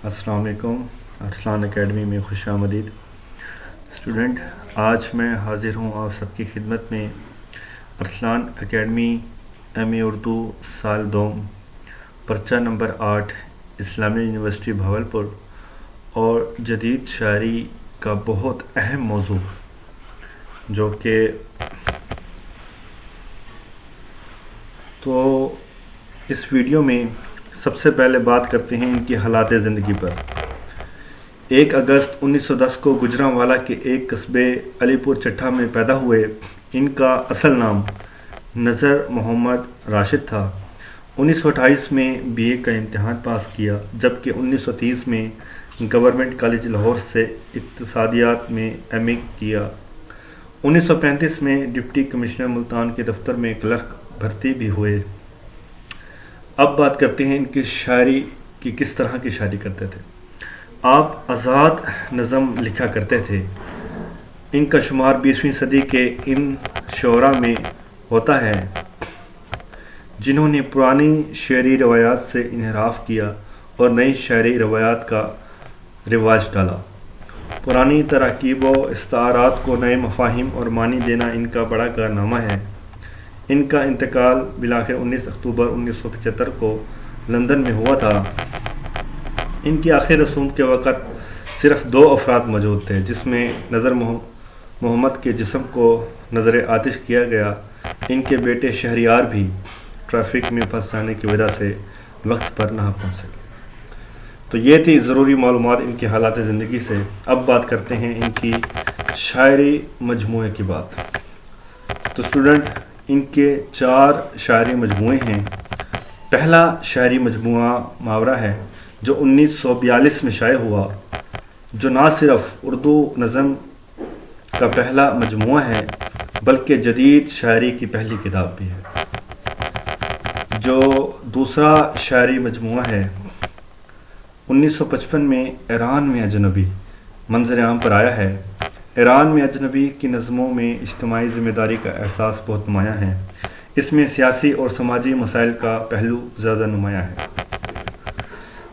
السلام علیکم۔ ارسلان اکیڈمی میں خوش آمدید اسٹوڈنٹ۔ آج میں حاضر ہوں آپ سب کی خدمت میں ارسلان اکیڈمی ایم اے اردو سال دوم پرچہ نمبر 8 اسلامیہ یونیورسٹی بھاولپور اور جدید شاعری کا بہت اہم موضوع جو کہ اس ویڈیو میں سب سے پہلے بات کرتے ہیں ان کی حالات زندگی پر۔ 1 اگست 1910 کو گوجرانوالا کے ایک قصبے علی پور چٹھا میں پیدا ہوئے۔ ان کا اصل نام نذر محمد راشد تھا۔ 1928 میں بی اے کا امتحان پاس کیا، جبکہ 1930 میں گورنمنٹ کالج لاہور سے اقتصادیات میں ایم اے کیا۔ 1935 میں ڈپٹی کمشنر ملتان کے دفتر میں کلرک بھرتی بھی ہوئے۔ اب بات کرتے ہیں ان کی شاعری کی، کس طرح کی شاعری کرتے تھے۔ آپ آزاد نظم لکھا کرتے تھے۔ ان کا شمار 20ویں صدی کے ان شعراء میں ہوتا ہے جنہوں نے پرانی شعری روایات سے انحراف کیا اور نئی شعری روایات کا رواج ڈالا۔ پرانی تراکیب و استعارات کو نئے مفاہیم اور معنی دینا ان کا بڑا کارنامہ ہے۔ ان کا انتقال بالآخر 19 اکتوبر 1975 کو لندن میں ہوا تھا۔ ان کی آخر رسوم کے وقت صرف 2 افراد موجود تھے، جس میں نذر محمد کے جسم کو نظر آتش کیا گیا۔ ان کے بیٹے شہریار بھی ٹریفک میں پھنس جانے کی وجہ سے وقت پر نہ پہنچ سکے۔ تو یہ تھی ضروری معلومات ان کی حالات زندگی سے۔ اب بات کرتے ہیں ان کی شاعری مجموعے کی بات۔ تو اسٹوڈنٹ، ان کے 4 شاعری مجموعے ہیں۔ پہلا شاعری مجموعہ ماورا ہے جو 1942 میں شائع ہوا، جو نہ صرف اردو نظم کا پہلا مجموعہ ہے بلکہ جدید شاعری کی پہلی کتاب بھی ہے۔ جو دوسرا شاعری مجموعہ ہے 1955 میں ایران میں اجنبی منظر عام پر آیا ہے۔ ایران میں اجنبی کی نظموں میں اجتماعی ذمہ داری کا احساس بہت نمایاں ہے۔ اس میں سیاسی اور سماجی مسائل کا پہلو زیادہ نمایاں ہے۔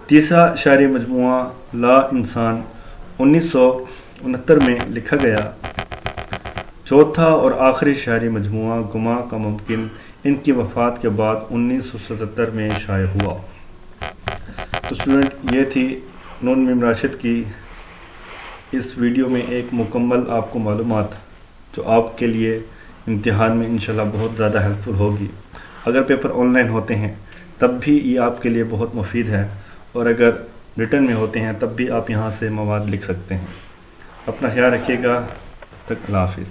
تیسرا شاعری مجموعہ لا انسان 1969 میں لکھا گیا۔ چوتھا اور آخری شاعری مجموعہ گما کا ممکن ان کی وفات کے بعد 1977 میں شائع ہوا۔ تو اسٹوڈنٹ، یہ تھی نون میم راشد کی اس ویڈیو میں ایک مکمل آپ کو معلومات، جو آپ کے لیے امتحان میں انشاءاللہ بہت زیادہ ہیلپ فل ہوگی۔ اگر پیپر آن لائن ہوتے ہیں تب بھی یہ آپ کے لیے بہت مفید ہے، اور اگر ریٹن میں ہوتے ہیں تب بھی آپ یہاں سے مواد لکھ سکتے ہیں۔ اپنا خیال رکھیے گا۔ تب تک اللہ حافظ۔